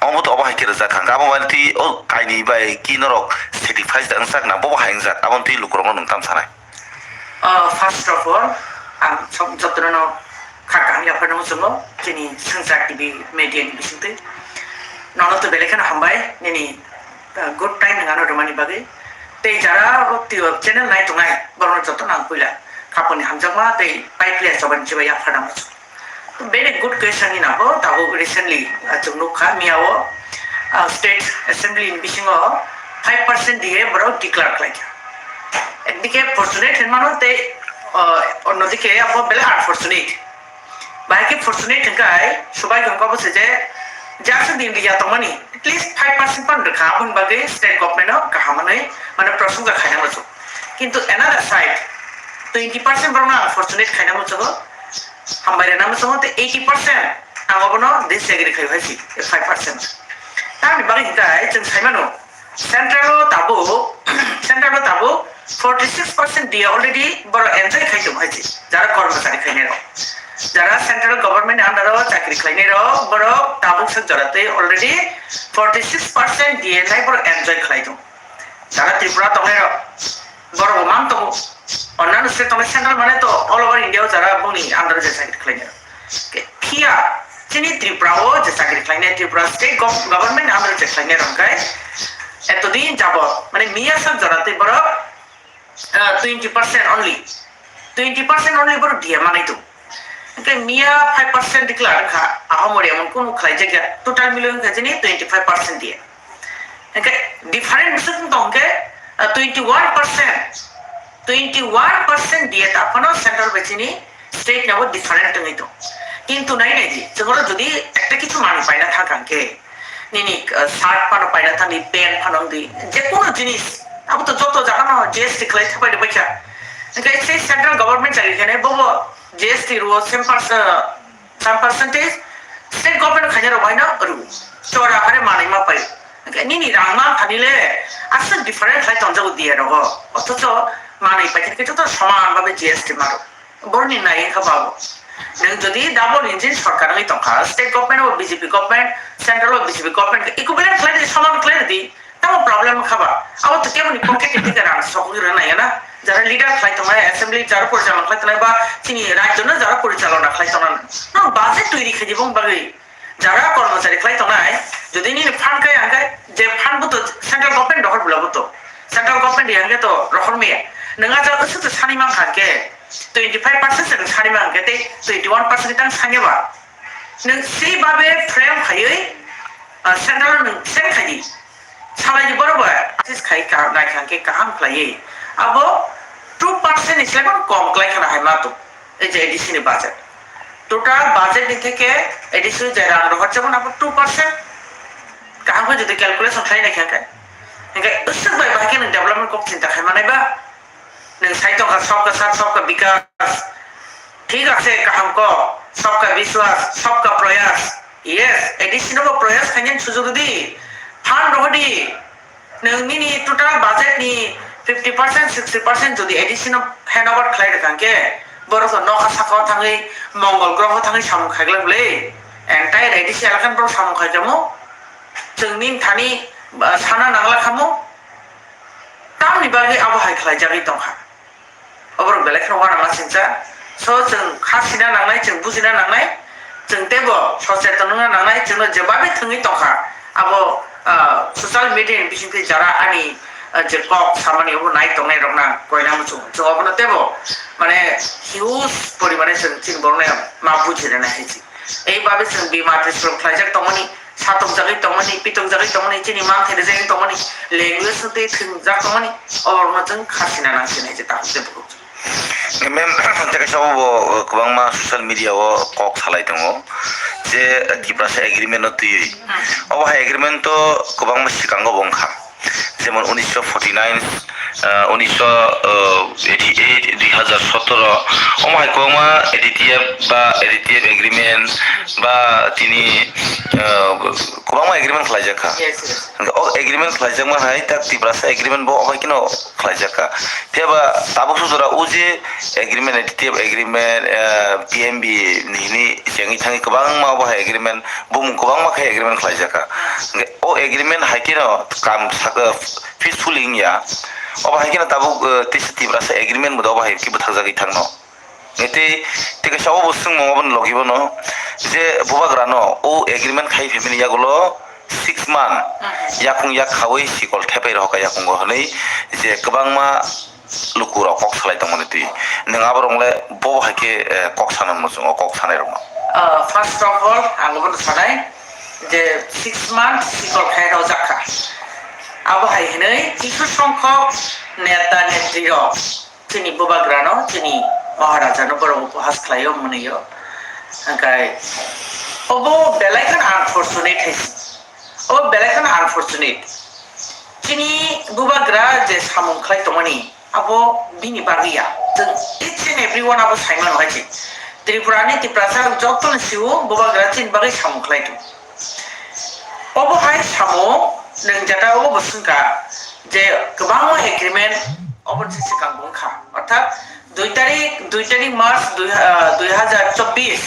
Amo to bahai kira zat hangga amo walti o kaini bai kinorok sacrifice ang sak na bo bahai zat amo ti lukurong nung tam sanai. First of all, jotono kakang ya pernah musumo kini sengsak di media ni bisinte. Nono to belekan hambai nini good time dengan orang mani bagi. Te jara channel naik tungai baru jotono nang pula. Kaponi hamjang ma te pipe soban coba ya pernah musuh. Very good question ni nabo. Tahu recently jumno kah miawo state assembly in Bisingo 5% dia baru declare lagi. Endike fortunate mana te অন্যদিকে আপো বেলে unfortunate বাইকে fortunate কাই সবাই গঙ্গা বসে যে যাচ্ছে দিন দিয়া তো মানি এটলিস্ট 5% পান রেখা আপন বাগে স্টেট গভর্নমেন্ট কাহামানে মানে প্রসঙ্গ খাইনা মতো কিন্তু এনাদার সাইড 20% বরং আনফরচুনেট খাইনা মতো হামবাইরে নাম সমতে 80% আঙবনো দেশ এগ্রি খাই হইছি 5% তার বাগে গাই जों সাইমানো central Tabo 46% dia already boro enjoy khaijom haisi jara kormachari khaine ro jara central government under ro chakri khaine ro boro tabuk sa jarate already 46% dia nai boro enjoy khaijom jara tripura tongai ro boro mam to onnan state tongai central mane to all over india jara boni under je chakri khaine ro kia chini tripura o je chakri khaine tripura state government under je khaine ro kai etodin jabo mane miya sa jarate boro 20% only 20% only baru dia mana itu okay mia 5% declare kha ahamori amon kono khlai jaga total million ka jeni 25% dia okay different bisut tongke 21% dia ta kono central bechini state na different tong itu কিন্তু নাই নাই জি যেগুলো যদি একটা কিছু মানে পাই না থাকাঙ্কে নিনি shirt পানো পাই না থানি প্যান্ট পানো দি যে কোনো জিনিস अब तो जो जाना जीएसटी क्लेम था पहले बच्चा इनका इससे सेंट्रल गवर्नमेंट चली गई है वो जीएसटी रो 10% स्टेट गवर्नमेंट खाने रो भाई ना रू चोरा करे माने मा पाई नी नी रामा खाने ले असल डिफरेंट है तो जो दिया रो অথচ माने पाई कि तो समान भाবে जीएसटी मारो বর্ণি নাই খাবাবো नों যদি ডাবল ইঞ্জিন সরকার হই তখা স্টেট গভর্নমেন্ট ও বিজেপি গভর্নমেন্ট সেন্ট্রাল ও বিজেপি গভর্নমেন্ট ইকুইভ্যালেন্ট ক্লেম সমান ক্লেম দি তাও প্রবলেম খাবা আবার তো কেমন পকেটে দিতে না সকলের নাই না যারা লিডার খাই তোমার অ্যাসেম্বলি যারা পরিচালনা খাই তোমার বা চিনি রাজ্য না যারা পরিচালনা খাই তোমার না বাজেট তৈরি খাই এবং বাকি যারা কর্মচারী খাই তোমার যদি নি ফান্ড খাই আঙ্গাই যে ফান্ড তো সেন্ট্রাল গভর্নমেন্ট দখল বলাবো তো সেন্ট্রাল গভর্নমেন্ট ইয়াঙ্গে তো রকম মেয়ে নঙা যা কিছু তো সানি মান খাকে 25% সানি মান খাতে 21% তাং সাঙ্গেবা নং সেইভাবে ফ্রেম খাইयै সেন্ট্রাল সেন খাই सालाई बरोबर आसिस खाई का नाय खांके काम खलाये अब 2% इसले कोन कम खलाय खाना है मा तो ए जे एडिशन बाजेट टोटल बाजेट नि থেকে एडिशन जे रान रह जेमन अब 2% काम को যদি ক্যালকুলেশন খাই না খাকে একে उससे भाई बाकी ने डेवलपमेंट को चिंता है माने बा ने साइतो का सबका साथ सबका विकास ठीक है काम को सबका विश्वास सबका प्रयास यस एडिशन को प्रयास खाने सुযোগ दी ফান্ড রহদি নংনি টোটাল বাজেট নি 50% 60% যদি এডিশন হ্যান্ডওভার খাই রাখে বড় তো নখা সাকা থাঙ্গি মঙ্গল গ্রহ থাঙ্গি সামু খাইগলাবলে এন্টায়ার এডিশন এলাকান বড় সামু খাইজামু जोंनि थानि साना नांला खामु तामनि बागै आबहाय खालाय जागै दंखा अबर बेलेग नङा नामा सिनसा स जों खासिना नांनाय जों बुजिना नांनाय जों तेबो सचेतन नांनाय जों जेबाबे थङै दंखा आबो सोशल मीडिया बिसिंखै जारा आनि जे कक सामानि अब नाय दंनाय रंना गयना मुचु जों अबनो तेबो माने हिउज परिमाणे जों चिन बरनाय मा बुजिना नायछि এই ভাবে जों बिमा प्रिन्सिपल खालायजाक दंमोनि सातक जागै दंमोनि पितक जागै दंमोनि चिनि मान थेरे जागै दंमोनि लैंग्वेज ते थंजाक दंमोनि अबरमा जों खासिना नांसिनाय जे ताखौ जेबो मेम तेका साबो गोबांमा ससियेल मिडियाव कक सालाय दङ जे तिब्रास एग्रीमेन्ट तुयै अबहा एग्रीमेन्ट तो गोबांमा सिगाङाव बंखा जेमन 1949 1988 2017 অমাই কোমা এডিটিএফ বা এডিটিএফ এগ্রিমেন্ট বা তিনি কোমা এগ্রিমেন্ট খাইজাকা ও এগ্রিমেন্ট খাইজামা হাই তাক তিব্রাসা এগ্রিমেন্ট বো হয় কিনো খাইজাকা তেবা তাবো সুজরা উজে এগ্রিমেন্ট এডিটিএফ এগ্রিমেন্ট পিএমবি নিনি জেঙ্গি থাঙ্গি गोबां माबा एग्रीमेंट बुम गोबां माखाय एग्रीमेंट खालायजाका ओ एग्रीमेंट हाइकिनो काम साका पीसफुलिंग या अब हाइकिनो ताबु तिसति ब्रासा एग्रीमेंट मदो बाहाय कि बथाजागै थांनो एते तिका साव बसुं माबाबन लगिबनो जे बुबाग्रानो ओ एग्रीमेंट खाय फेमिनि यागुलो 6 मान याकुं या खावै सिकल थेपाय रहका याकुं हनै जे गोबां मा लुकुरा कक सालाय दंमोन ति नङाबो रंले बो हाइके कक सानो मसुं कक सानाय रंनो first of all ang lubon sanay je 6 months sikol khai ro jakha abo hai hinai kisu songkhok neta netri ro chini bubagrano chini maharaja no boro upahas khlayo moniyo angkai obo belaikan unfortunate hai o belaikan unfortunate chini bubagra je samung khlai tomani abo bini bagia each and everyone abo saiman hoichi त्रिपुरानि Tiprasa जतन सिउ बुबाग्रा चिन बागै सामु खलायदों अबो हाय सामु नों जाता अबो बसुंका जे गोबां agreement अबो सिगां बुंखा अर्थात 2 तारिख मार्च 2024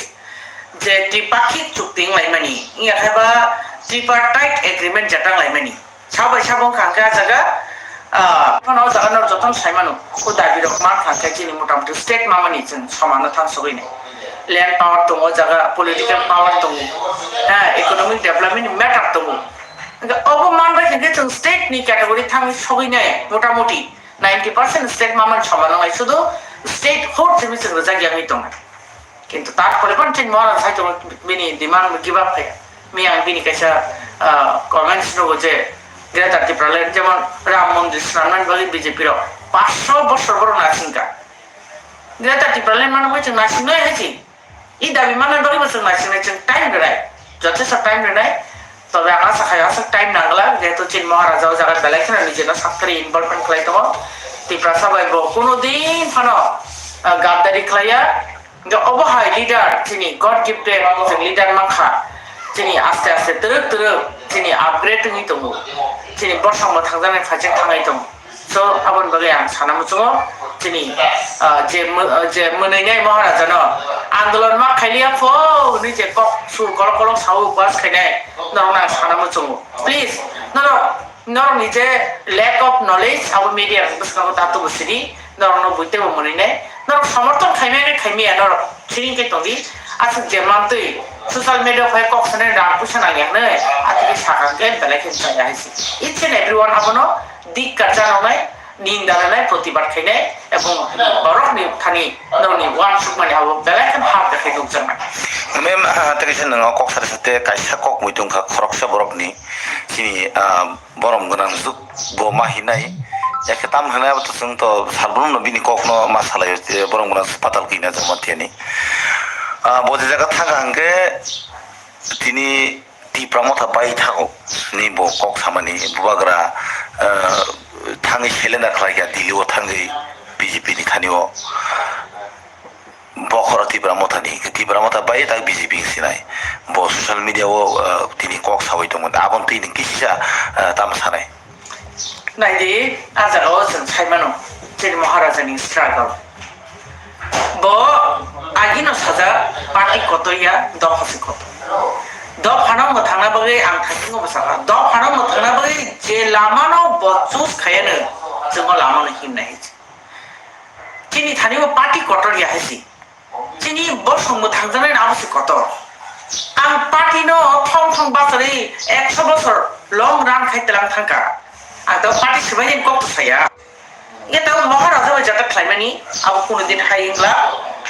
जे त्रिपाक्षिक चुक्ति लायमानि इयाखायबा ट्रिपार्टाइट एग्रीमेंट जाता लायमानि साबै साबं खांखा जागा फनाव जागानर जतन साइमानु को दाबि रक मा खांखा चिनि मोटामोटी स्टेट मामानि जों समानो थांसगैने land power tongo jaga political power tongo economic development matter tongo obo man bai ke chung state ni category thang sogi nai motamoti 90% state maman samano ngai sudo state hot jemi chung jagya ngai tong kintu tar pore kon chin mara sai to bini demand give up hai mi ang bini kaisa comments no je greta tiprale jemon ram mondir sranan bagi bjp ro 500 বছর বড় নাসিংকা greta tiprale man bai chung nasing nai hai ই দাবি মানে দরি বছর নাইছিনে চিন time দেয় যথেষ্ট time দেয় তবে আমরা সাখায়া সব টাইম নাগলা যেহেতু চিন মহারাজাও জায়গা বেলাইখানে নিজেরা সাক্ষরে ইনভলভমেন্ট খাইতো তিপ্রাসা বাইব কোনোদিন ফানো গাদ্দারি খাইয়া যে অবহায় লিডার যিনি গড গিফটেড जों লিডার মাখা যিনি আস্তে আস্তে তরক যিনি আপগ্রেড হইতো যিনি বর্ষাঙ্গ থাংজাनाय फाइजों थांनाय दं so abon bagai ang sanam chungo chini je munai maharaja no आंदोलन मा खाइलिया फो नि जे कक सुर कल कल साउ पास खाइनाय नरना sanam chungo please no ni je lack of knowledge अब media बसका तातो बसिरि नरनो बुइते मुनिने नर समर्थन खाइमे नर छिरिं के तोदि आसु जे मानतै social media फाइ कक सने रां पुसना याने आति साका के बेलेखे चाया हाइसि each and everyone abono दिक काचानाय निंदानाय प्रतिबाद खाइनाय एबं बरकनि थानि नरनि वान सुकमानि हाबो बेलेखे हाब देखाय दुजनाय मेम हातकेसन नङा कक सारसते काइसा कक मुइदुंखा खरकसा बरकनि सिनि बरम गनां जुग बमा हिनाय याके ताम हनाय त जों त सालबुन नबिनि ककनो मासालाय बरम गनां पाताल किना जमथियानि बजे जागा थागांगे तिनि तिप्रामथा बाय थागो नि बो कक सामानि बुबाग्रा थाङै सेलेन्डार खालाया दिल्लीआव थाङै बिजेपि नि थानियो बखर तिब्रामथा बाय ता बिजेपि सिनाय बो सोशल मीडियाआव तिनि कक सावै दंमोन आबन तिनि किसिसा तामसानाय नायदि आजागाव जों साइमानो जेरै महाराजानि स्ट्रागल बो आगिनो साजा पार्टी कतया दफासे कत द फानाव थांना बागै आं थांखिखौ बसाखा द फानाव थांना बागै जे लामानो बचुस खायानो जों लामानो हिमनाय तिनि थानिबो पार्टी कटरिया हायसि तिनि बसंबो थांजानाय नाबसि कटर आं पार्टीनो थं बासरै 100 बছর लং रान खाइतलां थांका आं द पार्टी सबायनि कक्त साया এটা মহারাজা যাটা ক্লাইমানি আবো কোনদিন হাইংলা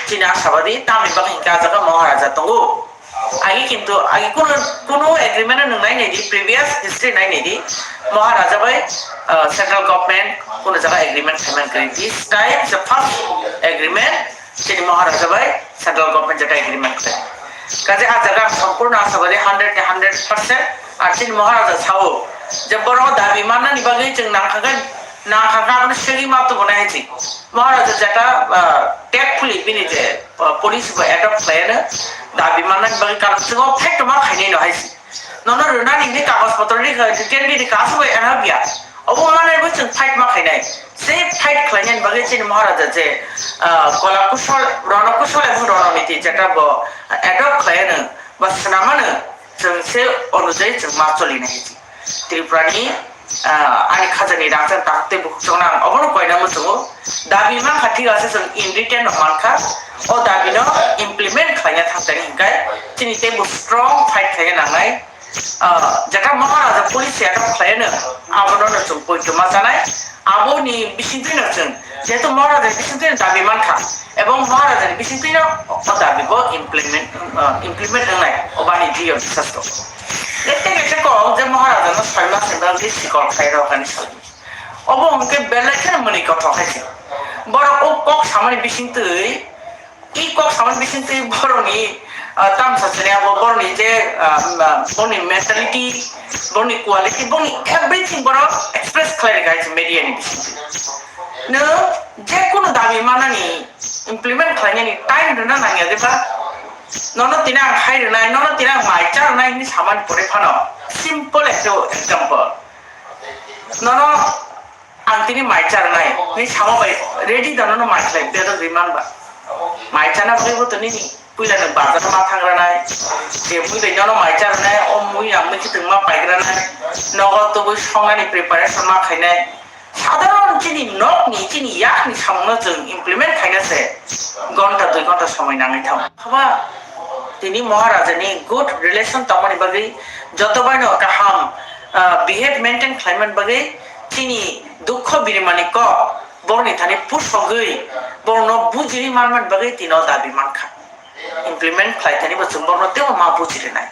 চিনা আশাবাদী তামি বাহিকা জায়গা মহারাজা তঙ্গু आगे किंतु आगे कोनो एग्रीमेंट नंगाय नेदि प्रीवियस हिस्ट्री नाय नेदि महाराजा बाय सेंट्रल गवर्नमेंट कोनो जगह एग्रीमेंट साइन करि this time the first agreement jenny Maharaja by central government जटा एग्रीमेंट करे काजे आ जगह संपूर्ण आसाबादि 100% आर चिन महाराजा सावो जे बरो दाबि माननानि बागै जों नांखागोन না খাগা সেরি মাত্র বনে হয়েছি মহারাজা যেটা টেকফুলি বিনি যে পুলিশ অ্যাডপ্ট খায়না দাবি মানান বাকি কারণ সিংহ ফেক্ট মা খাইনি নহাইছি নন রুনা নিনি কাগজ পত্র নি ডিটেল নি কাসব এনা বিয়া অবমানের বছর ফাইট মা খাইনাই সেই ফাইট খাইনান বাকি চিন মহারাজা যে কলাকুশল রণকুশল এবং রণনীতি যেটা অ্যাডপ্ট খায়না বা সানামানো जों से अनुजायै जों मा चलिनो हायि त्रिपुरानि आनि खाजानि रांजों ताकते बुकजोंना अबनो कयना मोजों दाबि मा खाथि गासे जों इन रिटेन मानखा ओ दाबिनो इमप्लिमेंट खायना थांदों हिंगाय दिनै ते स्ट्रं फाइट खायना नांनाय जेटा महाराजा पुलिस यादव खायनो आबनो जों बयजोमा जानाय आबोनि बिसिंथिनो जों जेहेतु महाराजा बिसिंथिनो दाबि मानखा এবং মহারাজের বিশেষিত দাবিব ইমপ্লিমেন্ট होनाय অবানি জিও বিশাস্ত এতে গেছে কম যে মহারাজানো 6 মাস এবার বেশি কল খাইরা ওখানে চলি অবংকে বেলেখের মনি কথা খাইছে বড় ও কক সামনে বিশিংতই ই কক সামনে বিশিংতই বড়নি তামসাছনে আবো বড়নি যে বড়নি মেন্টালিটি বড়নি কোয়ালিটি বড়নি এভরিথিং বড় এক্সপ্রেস খাইরা গাইছে মিডিয়ানি বিশিংতই नो जे कोनो दाबि मानानि इमप्लिमेंट खालामनायनि टाइम दोना नांगिया जेबा ननो तिना हायरनाय ननो तिना माइचारनाय नि सामान परे फानो सिम्पल एग्जांपल ननो आंतिनि माइचारनाय नि सामा बाय रेडी दानो माइचाय बेदो रिमान बा माइचाना बगैबो तनि पुइलानो बाजार मा थांग्रानाय जे मुइ ननो माइचारनाय ओ मुइ आमनि खितुं मा पाइग्रानाय नगद तो बय संगानि प्रिपारेशन मा खायनाय সাধারণ যিনি নক নি যিনি ইয়াক নি সামনে जों ইমপ্লিমেন্ট খাইনাছে ঘন্টা 2 ঘন্টা সময় নাঙাই থাম খাবা তিনি মহারাজানি গুড রিলেশন তমনি বাগै যতবাইনো কাহাম বিহেভ মেইনটেইন ক্লাইমেট বাগै তিনি দুঃখ বিরিমানি ক বর্নি থানি পুষ্পগৈ বর্ণ বুজিরি মানমান বাগै তিনো দাবি মানখা ইমপ্লিমেন্ট খাইতানি বচুম বর্ণ তেও মা বুজিরে নাই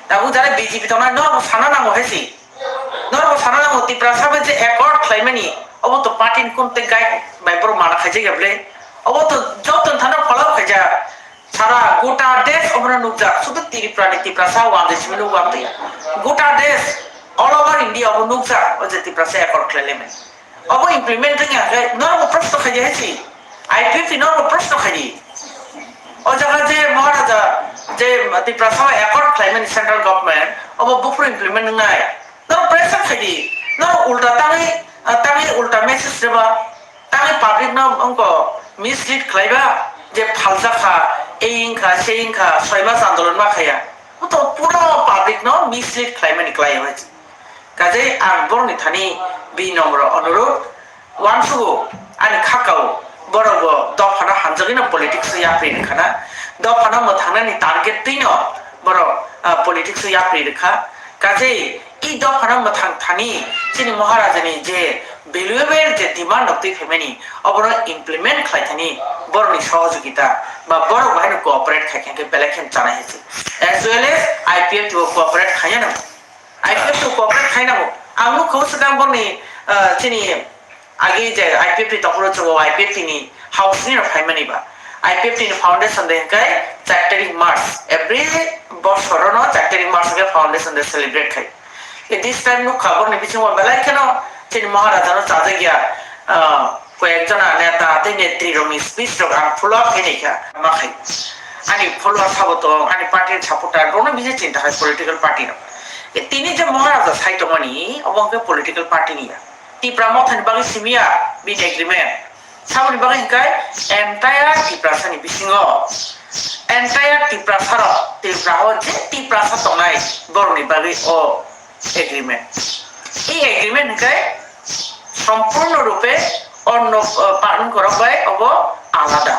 দাবু যারা বিজেপি তনা ন সানা নাঙ্গো হেসি नरबो साना नांगौ तिप्रासाबो जे एकर्ड क्लाइमेनि अब तो पार्टी कोनते गाय बाइपर माना खाइजे गेबले अब तो जतन थाना फलाव खाइजा सारा गोटा देश अमरा नुकजा सुदु त्रिपुरानि तिप्रासा वांदेसिमिनो वांदे गोटा देश ऑल ओवर इंडिया अब नुकजा ओ जे तिप्रासा एकर्ड क्लाइमेनि अब इमप्लिमेंट जोंया नरबो प्रश्न खाइजे हेसि आईपीएफ नरबो प्रश्न खाइजे ओ जगह जे महाराजा जे तिप्रासा एकर्ड क्लाइमेनि सेंट्रल गवर्नमेंट अब बुफुर इमप्लिमेंट नाय no pressure खाइदी no उल्टा तांगे उल्टा मेसेज देबा तांगे पब्लिक न अंको मिसलीड खाइबा जे फालजाखा एइंखा सेइंखा सयमास आंदोलन मा खाया तो पुरा पब्लिक न मिसलीड खाइमानि क्लाइ होइछ काजे आं बरनि थानि बि नम्बर अनुरोध वानसुगो आनि खाकाव बरगो दफाना हानजगिना पॉलिटिक्स या प्रिनखाना दफाना मथांनानि टारगेट दैनो बर पॉलिटिक्स या प्रिनखा काजे ই দফানা মথাং থানি যিনি মহারাজানি যে ভ্যালুয়েবল যে ডিমান্ড অফ দি ফ্যামিলি অবর ইমপ্লিমেন্ট খাইথানি বড়নি সহযোগিতা বা বড় ভাইনো কোঅপারেট খাইখানকে বেলেখেন জানা হয়েছে as well as IPF to cooperate খাইনা আইপিএফ টু কোঅপারেট খাইনা আমু খৌসগাম বড়নি যিনি আগে যে আইপিএফ তখন হচ্ছে আইপিএফ নি হাউসনি ফাইমানি বা আইপিএফ নি ফাউন্ডেশন দেখাই 4 তারিখ মার্চ এভরি বছর ন 4 তারিখ মার্চ কে ফাউন্ডেশন দে সেলিব্রেট খাই this time no খবর নি বিচিং বেলাই কেন চিন মহারাজানো চাজে গিয়া কয়েকজন নেতা আতে নেত্রী রমি স্পিচ রগান ফুলক হেনিকা মাখাই আনি ফুলক সাবতো আনি পার্টির সাপোর্টার কোনো বিজে চিন্তা হয় পলিটিক্যাল পার্টি না তিনি যে মহারাজা সাইতমানি অবংকে পলিটিক্যাল পার্টি নিয়া টিপ্রা মথানি বাগি সিমিয়া বিন এগ্রিমেন্ট সাবনি বাগি কাই এন্টায়ার টিপ্রাসানি বিচিং এন্টায়ার টিপ্রাসার টিপ্রাহ যে টিপ্রাসা তনাই বরনি বাগি ও एग्रीमेंट এই এগ্রিমেন্ট কে সম্পূর্ণ রূপে অন্য পালন করা হয় অব আলাদা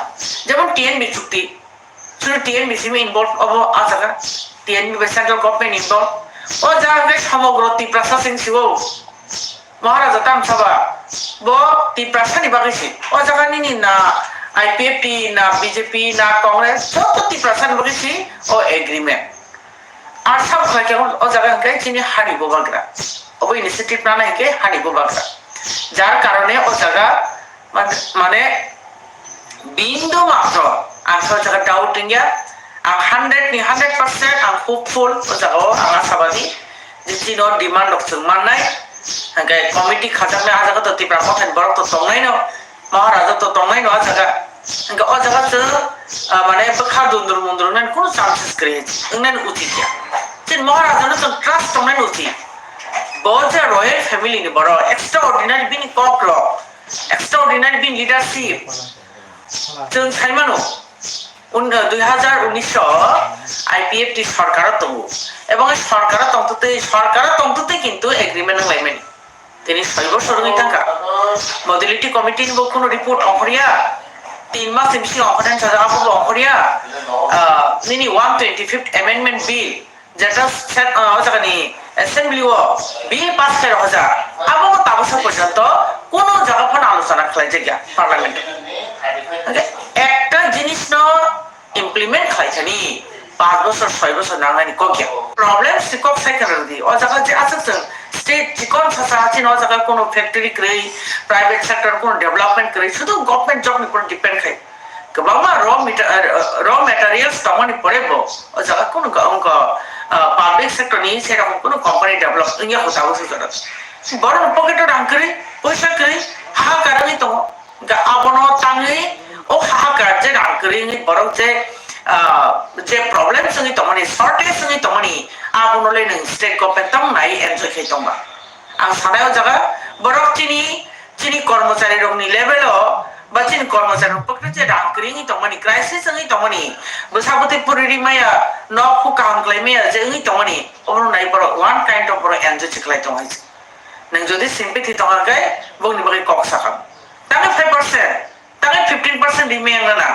যেমন টিএনবি চুক্তি শুধু টিএনবি সিমে ইনভলভ অব আজাগা টিএনবি সেন্ট্রাল গভর্নমেন্ট ইনভলভ ও জায়গায় সমগ্র ত্রিপ্রাসা সিং শিবো মহারাজা তামসাবা ব ত্রিপ্রাসানি বাগিছি ও জায়গানি না আইপিএফটি না বিজেপি না কংগ্রেস সব ত্রিপ্রাসানি বাগিছি ও এগ্রিমেন্ট আর সব খাইকে ও জায়গা কে চিনি হারিব বাগরা ও ইনিশিয়েটিভ না নাইকে হারিব বাগরা যার কারণে ও জায়গা মানে বিন্দু মাত্র আং সব জায়গা ডাউট ইন্ডিয়া আং 100% আং হোপফুল ও জায়গা আং আশাবাদী যে চিনো ডিমান্ড অফ মাননাই hangke committee khajak me ajaga to tipra mothan borok to tongnai no maharaja to tongnai no ajaga hangke o jaga je mane bakha dundur mundur nan kono chances create ngnan utit ya tin maharaja no trust tongnai utit boja royal family ni boro extraordinary bin koklo extraordinary bin leadership जों साइमानो 2019 IPFT सरकार तंगो এবং সরকার তন্তুতে কিন্তু agreement লাইমেনি তিনি 6 বছর ধরে থাকা modality committee নিব কোন রিপোর্ট অহরিয়া 3 মাস এমসি অহরেন সাজা আপু অহরিয়া নিনি 125th অ্যামেন্ডমেন্ট বিল যেটা জানি অ্যাসেম্বলি ও বিল পাস করে হজা আবো তাবস পর্যন্ত কোন জায়গা ফোন আলোচনা খাই জায়গা পার্লামেন্টে একটা জিনিস ন ইমপ্লিমেন্ট খাইছানি 5 বছর 6 বছর নাগানি কোকিয়া প্রবলেম সিকক সাইকেল দি ও জায়গা যে আছে স্টেট চিকন ফাসা আছে ন জায়গা কোন ফ্যাক্টরি ক্রেই প্রাইভেট সেক্টর কোন ডেভেলপমেন্ট ক্রেই শুধু গভর্নমেন্ট জব উপর ডিপেন্ড খাই কেবলমা র ম্যাটেরিয়ালস তমনি পড়েবো ও জায়গা কোন অঙ্ক পাবলিক সেক্টর নি সেরকম কোন কোম্পানি ডেভেলপ ইয়া হতা বসে করে বড় পকেটে রাং করে পয়সা করে হাহাকারই তো আপনো তাঙ্গি ও হাহাকার যে রাং করে বড় যে প্রবলেম সঙ্গে তমনি শর্টেজ সঙ্গে তমনি আপনলে নং স্টেট গভর্নমেন্ট তম নাই এনজয় খাই তমবা আং সানায় জায়গা বড় চিনি কর্মচারী রংনি লেভেল বা চিনি কর্মচারী পক্ষে যে রাং করে তমনি ক্রাইসিস সঙ্গে তমনি বসাবতে পুরি মায়া নকু কাম ক্লাইমেয়া যে তমনি ওর নাই বড় ওয়ান কাইন্ড অফ বড় এনজয় চিকলাই তমাইছে नों যদি সিম্পেথি তঙ্গাকাই বংনি বগে কক সাকাম তাকে 5% তাকে 15% রিমেইন না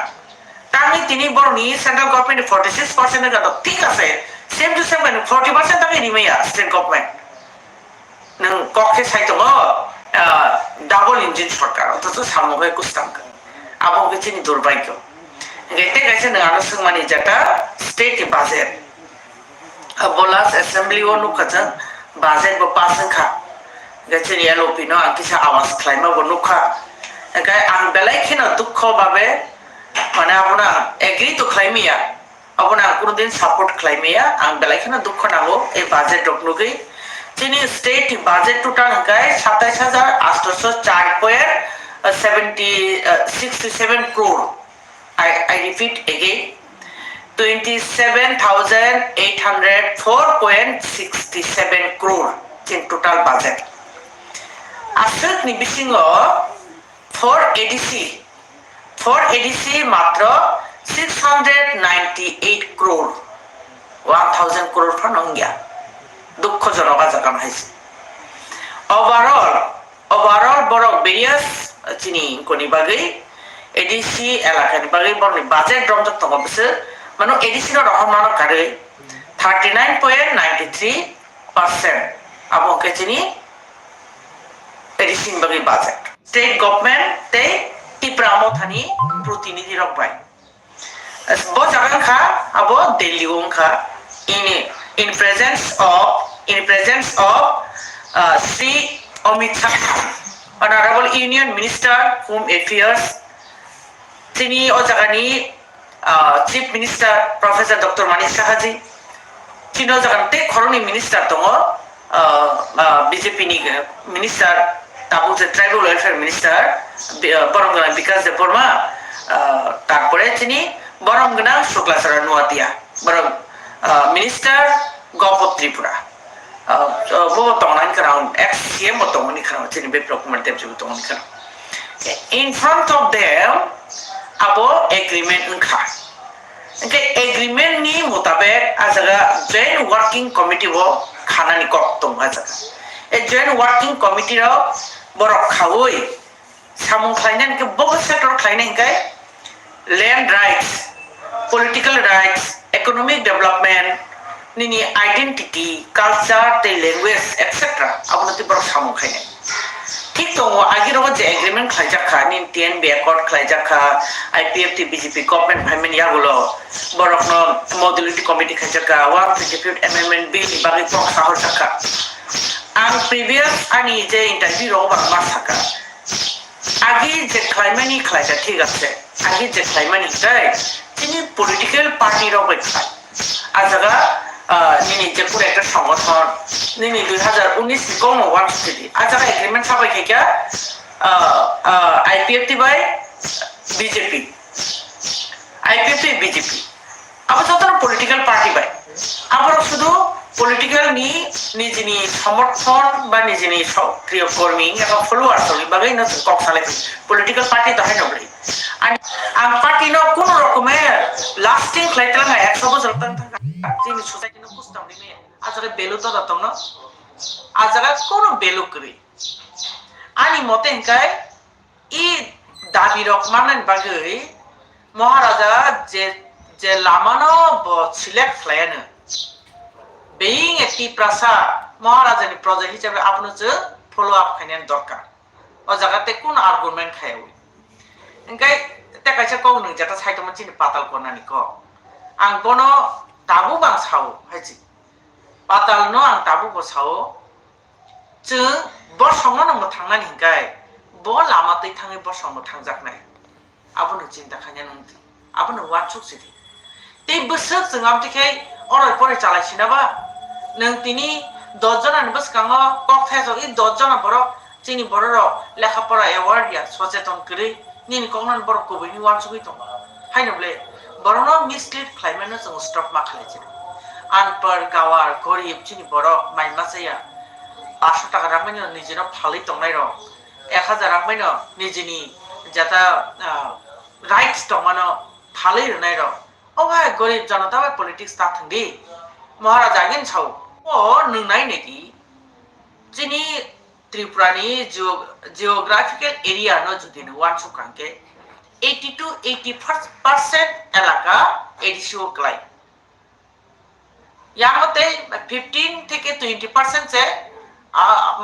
তাকে তিনি বড়নি সেন্ট্রাল গভর্নমেন্ট 46% এর কথা ঠিক আছে সেম টু সেম 40% তাকে রিমেইয়া স্টেট গভর্নমেন্ট নং ককে সাইতম ডাবল ইঞ্জিন সরকার অথচ সামনে কুস্তাম আবহাওয়া চিনি দুর্ভাগ্য গেতে গেছে না আনুসং মানি যেটা স্টেট বাজেট বলাস অ্যাসেম্বলি ও নুকাজা বাজেট বা পাসংখা গেছে এলওপি ন কিসা আওয়াজ খাইমা বনুখা একাই আং বেলাই খেনা দুঃখ ভাবে মানে আপনা এগ্রি তো খাইমিয়া আপনা কোনদিন সাপোর্ট খাইমিয়া আং বেলাই খেনা দুঃখ নাগো এই বাজেট ডকনুগই যিনি স্টেট বাজেট টোটাল গায় 27804.67 crore I repeat again 27,804.67 crore in total budget asset ni bisingo for ADC matra 698 crore 1000 crore for nongya dukho janoga jakan haise overall borok various chini koni bagai ADC elaka ni bagai borni budget domjak tongo bise mano ADC ro rahmano kare 39.93% abo ke chini ADC bagai budget state government te tipramo thani protinidhi rok bai bo jagan kha abo delhi gong kha in presence of Sri Amit Shah, Honorable Union Minister Home Affairs, Tini Ojagani, Chief Minister Professor Dr. Manish Sahaji, Chino Jagante Koroni Minister Tongo, BJP Minister, Tabu Tribal Welfare Minister, Boromgana Vikas de Burma, Takpore Chini, Boromgana Shuklasara Nuatia, Borom Minister Gopal Tripura. Bo tongan karang ex-CM bo tongan karang chini be document dem bo tongan karang in front of them abo agreement nkha ke agreement ni mutabek ajaga joint working committee bo khana ni kok tong ajaga e joint working committee ro borok khawoi samung khlainan ke bo sector khlainan kai land rights political rights economic development nini identity culture te language etc abonati bor samu khaine ঠিক তো আগের যে agreement খাইজা খা নি TNB accord খাইজা খা IPFT BJP government ভাইমেন ইয়াগুলো বরকন মডেলিটি কমিটি খাইজা খা 125th অ্যামেন্ডমেন্ট বিল বাকি পক সাহর থাকা আং প্রিভিয়াস আনি যে ইন্টারভিউ রো বা মাস থাকা আগে যে ক্লাইমেনি খাইজা ঠিক আছে আগে যে ক্লাইমেনি চাই তিনি পলিটিক্যাল পার্টি রো খাই আজাগা নিনি যে কোনো একটা সংগঠন নিনি 2019 গম ওয়ান সিটি আজকে এগ্রিমেন্ট সবাই খেকা আইপিএফটি বাই বিজেপি আইপিএফটি বিজেপি আবার যত পলিটিক্যাল পার্টি বাই আবার শুধু পলিটিক্যাল নি নিজনি সমর্থন বা নিজনি সক্রিয় কর্মী এবং ফলোয়ার্স বাকি না কক সালে পলিটিক্যাল পার্টি দহাই নবলি আং পার্টি ন কোন রকমে লাস্টিং ফ্লাইটলা 100 বছর যিনি সোসাইটি ন কুস্তাম দিনে আজকে বেলু তো দতম ন আজকে কোন বেলু করি আনি মতে ইনকাই ই দাবি রকমানের বাগৈ মহারাজা যে লামানো সিলেক্ট ফ্লায়ানো বেইং একটি প্রাসা মহারাজানি প্রজেক্ট হিসেবে আপনি যে ফলো আপ খাইনেন দরকার ও জায়গাতে কোন আর্গুমেন্ট খাইও ইনকাই তেকাইছে কও নং যেটা সাইতমন চিনি পাতাল করনানি ক আং বনো দাবু বাং সাও হাইছি পাতাল ন আং দাবু বো সাও जों बरसंनो नंगौ थांनानै हिंगाय ब लामातै थाङै बरसंनो थांजाकनाय आबनो चिन्ता खायना नंदि आबनो वाचुक सिदि ते बोसोर जों आमतिखाय अराय परे चालायसिनाबा नों तिनि 10 जनानि बसकाङो कक्थायस इ 10 जना बर जोंनि बर लेखा परा एवार्ड या सचेतन करै निनि कौनान बर कबैनि वाचुकै दं हायनोब्ले बरनो मिसलिड खालायमानो जों स्टप मा खालायছে आनपढ़ गावार गरीब जोंनि बर माइमासैया 500 টাকা রাখবেন নিজের ফালি দংনাই রং 1000 রাখবেন নিজেনি যেটা রাইটস দমানো ফালি রনাই রং ও ভাই গরিব জনতা ভাই পলিটিক্স তা থাকি মহারাজা গেন ছাও ও নংনাই নাকি যিনি ত্রিপুরানি জিওগ্রাফিক্যাল এরিয়া ন যদি ওয়ান সুকাঙ্কে 80 to 80% এলাকা এডিসিও ক্লাই ইয়ামতে 15 থেকে 20% সে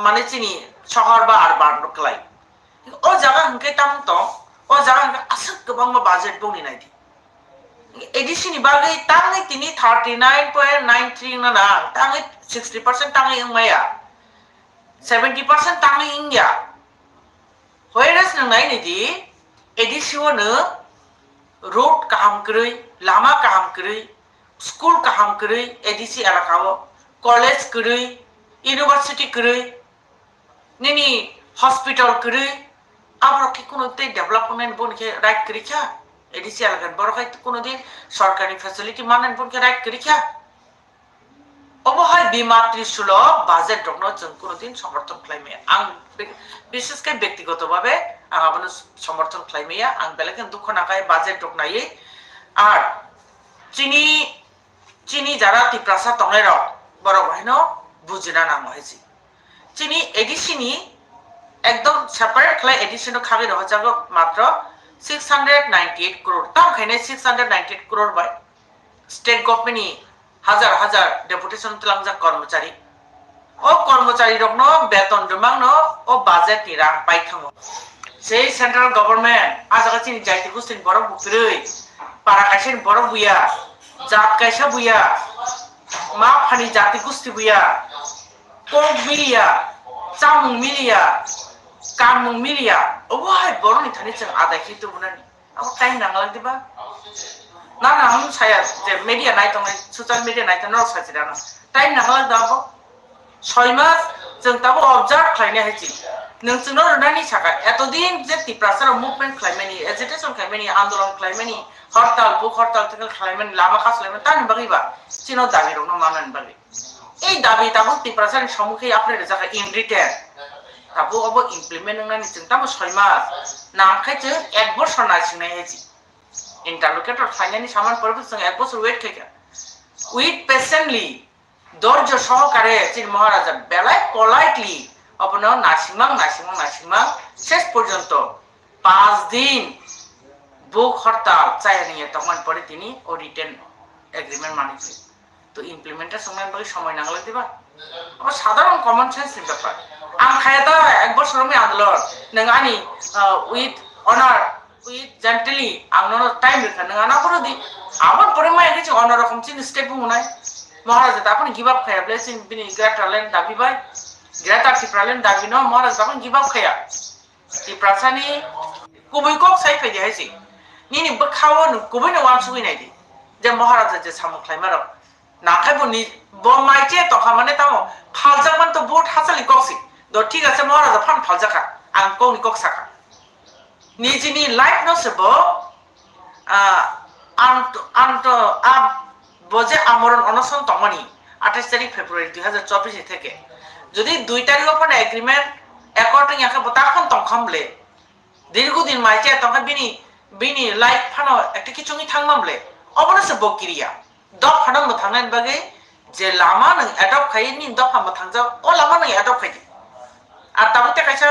মানে চিনি শহর বা আরবান ক্লাই ও জায়গা হংকে তাম তো ও জায়গা হংকে আসল গোবাং বাজেট বনি নাইদি এডিসিনি বাগৈ তাংনি তিনি 39.93 না তাংনি 60% তাংনি ইংমায়া 70% তাংনি ইংয়া হয়েরাস নংনাই নিদি এডিসিও নো রোড কাহাম কरै লামা কাহাম কरै স্কুল কাহাম কरै এডিসি এলাকাও কলেজ কरै ইউনিভার্সিটি কरै নিনি হসপিটাল কरै আমরা কি কোনোতে ডেভেলপমেন্ট বনকে রাইট করিখা এডিসি এলাকার বড় হয় কোনোদিন সরকারি ফ্যাসিলিটি মানেন বনকে রাইট করিখা অবহায় বিমাতৃ সুলভ বাজেট দগ্ন जों কোনোদিন সমর্থন খাইমে আং বিশেষ করে ব্যক্তিগতভাবে আং আপন সমর্থন খাইমেয়া আং বেলেকেন দুঃখ নাকাই বাজেট দগনাই আর চিনি যারা তিপ্রাসা তংলাই রক বড় ভাইনো বুঝিনা নাম হয়েছে চিনি এডিসিনি একদম সেপারেট খেলা এডিসিন খাগে রহ যাগ মাত্র 698 crore তাম খাইনে 698 crore বাই স্টেট গভর্নমেন্টনি হাজার হাজার ডেপুটেশন তলাংজা কর্মচারী ও কর্মচারী রকন বেতন জমাংন ও বাজেট নি রাং পাইথাঙ্গ সেই সেন্ট্রাল গভর্নমেন্ট আজাga চিনি যাইতে গুস্তিন বড় বুকরই পারা কাইছেন বড় বুয়া জাত কাইসা বুয়া मा फानि जाति गुस्ति बुया कोक मिलिया चामुं मिलिया कामुं मिलिया ओहाय बरनि थानि जों आदा खितु बुनानि अब टाइम नांगला दिबा ना हम साया जे मिडिया नाइट दं ससियेल मिडिया नाइट न साजिरा ना टाइम नांगला दाबो 6 मास जों दाबो अबजार्भ खालायनो हायछि नोंसोरनो रनानि साका एतदिन जे तिप्रासार मुभमेन्ट खालायमानि एजिटेशन खालायमानि आन्दोलन खालायमानि हरताल बुक हरताल तकल खालायमानि लामा खासलायमानि तानि बागैबा चिनो दाबि रनो मानन बागै এই দাবি তাবো তিপ্রাসার সম্মুখে আপনাদের জায়গা in return Tabo of implement নংনানি जों তাবো 6 মাস নামখাইছে 1 বছর নাছিনাই হেজি ইন্টারলোকেটর ফাইনালি সামান পড়বে जों 1 বছর ওয়েট খাইকা উইথ পেশেন্টলি ধৈর্য সহকারে চিন মহারাজা বেলায় পলাইটলি অপন নাসিমাং শেষ পর্যন্ত 5 দিন বুক হরতাল চাইনিয়ে তখন পরে তিনি ও রিটেন এগ্রিমেন্ট মানিছে তো ইমপ্লিমেন্টেশন বাকি সময় নাগলা দিবা আবার সাধারণ কমন সেন্স ব্যাপার আম খায়াতা 1 বছর আমি আন্দোলন নঙানি উইথ অনার উইথ জেন্টলি আমনো টাইম রেখা নঙানা পরদি আবার পরে মাই গেছে অন্যরকম চিন স্টেপ বুনাই মহারাজ আপনি গিভ আপ খায়া চিন বিনি গ্রেটারল্যান্ড দাবি বাই গ্রেটা টিপ্রালেন দাবি ন মহারাজ আপনি গিভ আপ খায়া টিপ্রাসানি কুবই কক সাই ফাইদি হাইছি নিনি বখাও কুবই ন ওয়ান সুই নাইদি যে মহারাজ যে সামু খাইমার নাখাই বনি মাইছে তখা মানে তামো ফালজাক মান তো বহুত হাসালি কক্সি দ ঠিক আছে মহারাজা ফান ফালজাকা আং কংনি কক্সাকা নিজনি লাইফ নসেব আন্ত আব বজে আমরণ অনশন তমনি 28 তারিখ ফেব্রুয়ারি 2024 থেকে যদি 2 তারিখ ওপরে এগ্রিমেন্ট অ্যাকর্ডিং ইয়াকে তখন তংখামলে দীর্ঘদিন মাইছে তখন বিনি লাইফ ফানো একটা কিছুই থাংমামলে অবনসে বকিরিয়া দপ ফানাং থাংনাই বাগে যে লামা নং অ্যাডপ্ট খাইনি দপ ফাম থাংজাও ও লামা নং অ্যাডপ্ট খাইদি আর তাবতে কাইসা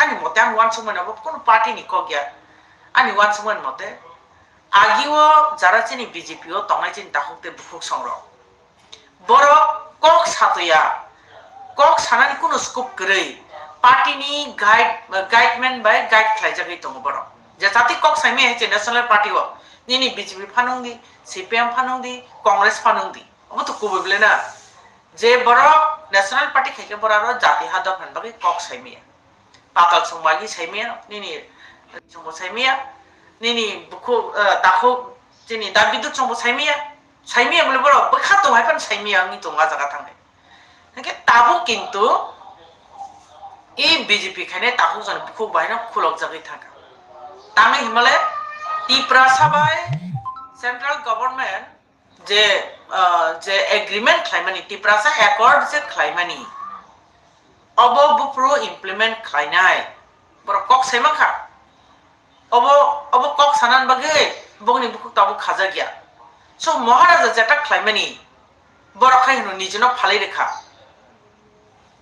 আনি মতে আং ওয়ান সময় নাবো কোন পার্টি নি কগিয়া আনি ওয়ান সময় মতে আগিও যারা চিনি বিজেপিও তংনাই চিনি তাহতে বুকুক সংগ্রহ বড় কক সাতয়া কক সানানি কোনো স্কোপ করে পার্টিনি গাইডমেন্ট বাই গাইড খাইজাগै দङ বড় যে জাতি কক সাইমে হেছে ন্যাশনাল পার্টিও নিনি বিজেপি ফানুংদি সিপিএম ফানুংদি কংগ্রেস ফানুংদি অবত কুবলে না যে বড় ন্যাশনাল পার্টি খাইকে বড় আর জাতি হাদক হানবাগে কক সাইমিয়া পাতাল সংবাগি সাইমিয়া নিনি সংব সাইমিয়া নিনি বুকু দাখো চিনি দা বিদ্যুৎ সংব সাইমিয়া বলে বড় বখা তো হাইফান সাইমিয়া আংনি দङা জায়গা थांनाय নাকি তাবো কিন্তু এই বিজেপি খানে তাকো জন বুকু বাইনা খুলক জায়গায় থাকা তামে হিমালয় ত্রিপুরা সভায় সেন্ট্রাল গভর্নমেন্ট যে এগ্রিমেন্ট খাইমানি ত্রিপুরা সা অ্যাকর্ড যে খাইমানি অব বুপ্রো ইমপ্লিমেন্ট খাইনাই বড় কক সাইমাখা অব কক সানান বাগে বগনি বুকু তাবো খাজা গিয়া সো মহারাজা যেটা খাইমানি বড় খাই হনো নিজনো ফালাই রেখা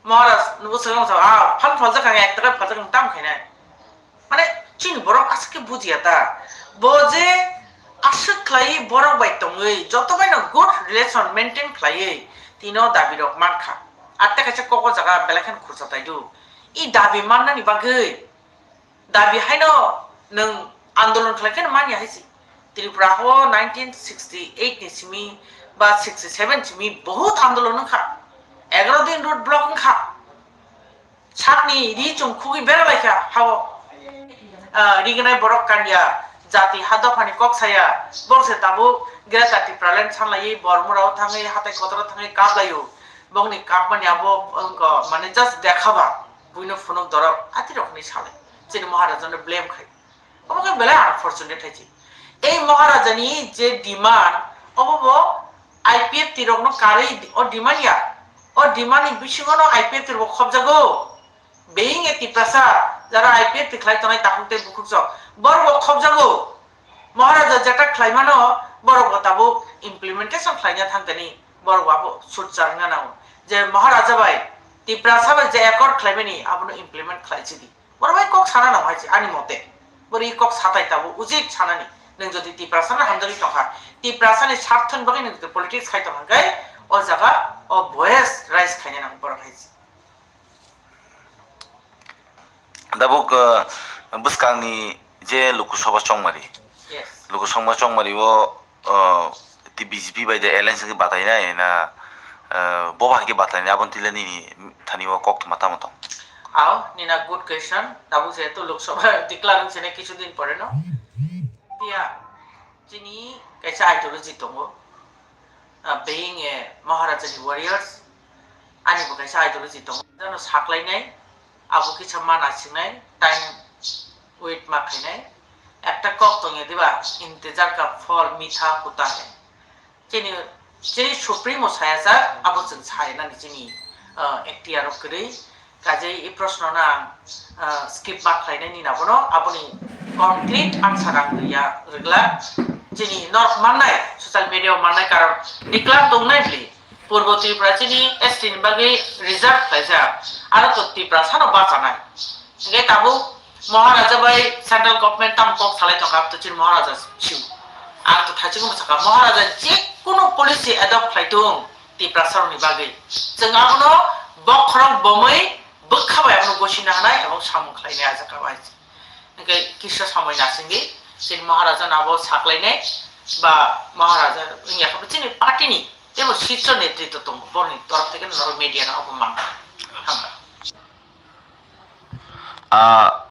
মহারাজ নুবো সঙ্গ ফাল ফালজা খাই এক টাকা ফালজা দাম খাইনাই মানে চিন বড় আজকে বুঝিয়া তা বজে আশা খাই বড় বাইতঙ্গই যতবাই না গুড রিলেশন মেইনটেইন খাইয়ে তিনো দাবি রক মানখা আটটা কাছে কক জায়গা বেলাখান খুরসা তাইদু ই দাবি মাননানি বাগै দাবি হাইনো নং আন্দোলন খাইকেন মানি হাইছি ত্রিপুরা हो 1968 नि सिमी बा 67 सिमी बहुत आंदोलन खा 11 दिन रोड ब्लॉक खा सातनी रि चंखुगि बेरालायखा हाव रिगनाय बरक कानिया जाति हादफानि कक्साया बरसे ताबो ग्रेटा टिप्रालेन सानलायै बरमुराव थाङै हाथाय कतरा थाङै काबलायो बगनि कापमानि आबो अंक माने जस्ट देखाबा बुइनो फुनक दरब आति रखनि साले जेनि महाराजानो ब्लेम खाय अबके बेला अनफॉर्चुनेट हायछि এই মহারাজানি যে ডিমান্ড অবব আইপিএফ তিরগ্ন কারে ও ডিমান্ডয়া ও ডিমান্ড বিশগনো আইপিএফ তিরব খবজাগো বেইং এতি প্রাসা যারা আইপিএফ তিখলাই তনাই তাহুতে বুকুকজ বড় খবজাগো মহারাজা যেটা খাইমানো বড় গতাবো ইমপ্লিমেন্টেশন খাইনা থাকতেনি বড় বাবু সুটজারনা নাও যে মহারাজা ভাই তি প্রাসা যে একর্ড খাইবেনি আপনি ইমপ্লিমেন্ট খাইছি দি বড় ভাই কক সানা না হইছে আনি মতে বড় ই কক সাতাই তাবো উজিত ছানানি नों जदि टिप्रासाना हामदारि तखा टिप्रासानि सार्थन बगे नों पॉलिटिक्स खाइतो हंगाय ओ जागा ओ भয়েস राइज खाइने नाम बर खाइस दाबुक बुसकांनि जे लोकसभा चंगमारि लोकसभा चंगमारि वो ति बीजेपी बाय द एलायंस के बातायनाय ना बोबा के बातायनाय आबनतिलानि थानिवा कक माता मत आओ निना गुड क्वेश्चन दाबु जे तो लोकसभा डिक्लारेशन से কিছু দিন পরে না Tia, Jini, kaisa ideology tongo, being a Maharajani warriors, ani bo kaisa ideology tongo. Jano saklai nai, abu ki chamma nasinai, time wait makai nai, ekta kok tonge diba, इंतजार का फल मीठा होता है. Jini supremo saya sa, abu jeng saya nani jini ektiar okri, kajai i प्रश्न ना skip makai nai ni nabono, abu ni concrete answer ya regla jini not manai social media manai karon declare dongnai bli purbo tripura jini estin bagi reserve plaza aro to tripura sano bacanai ngai tabu maharaja bai central government tam kok salai tongap to jin maharaja chiu ar to thachi ko saka maharaja je kono policy adopt khaitung tripura saroni bagi jeng abono bokrong bomai bokhabai abono gosina hanai ebong samung khlainai ajaka bai किसा समय नासिंगे सिन महाराजा नाबो साकलाइनाय बा महाराजा याखौ चिनि पार्टीनि जेबो शीर्ष नेतृत्व दं बरनि तरफ থেকে नर मिडिया ना अपमान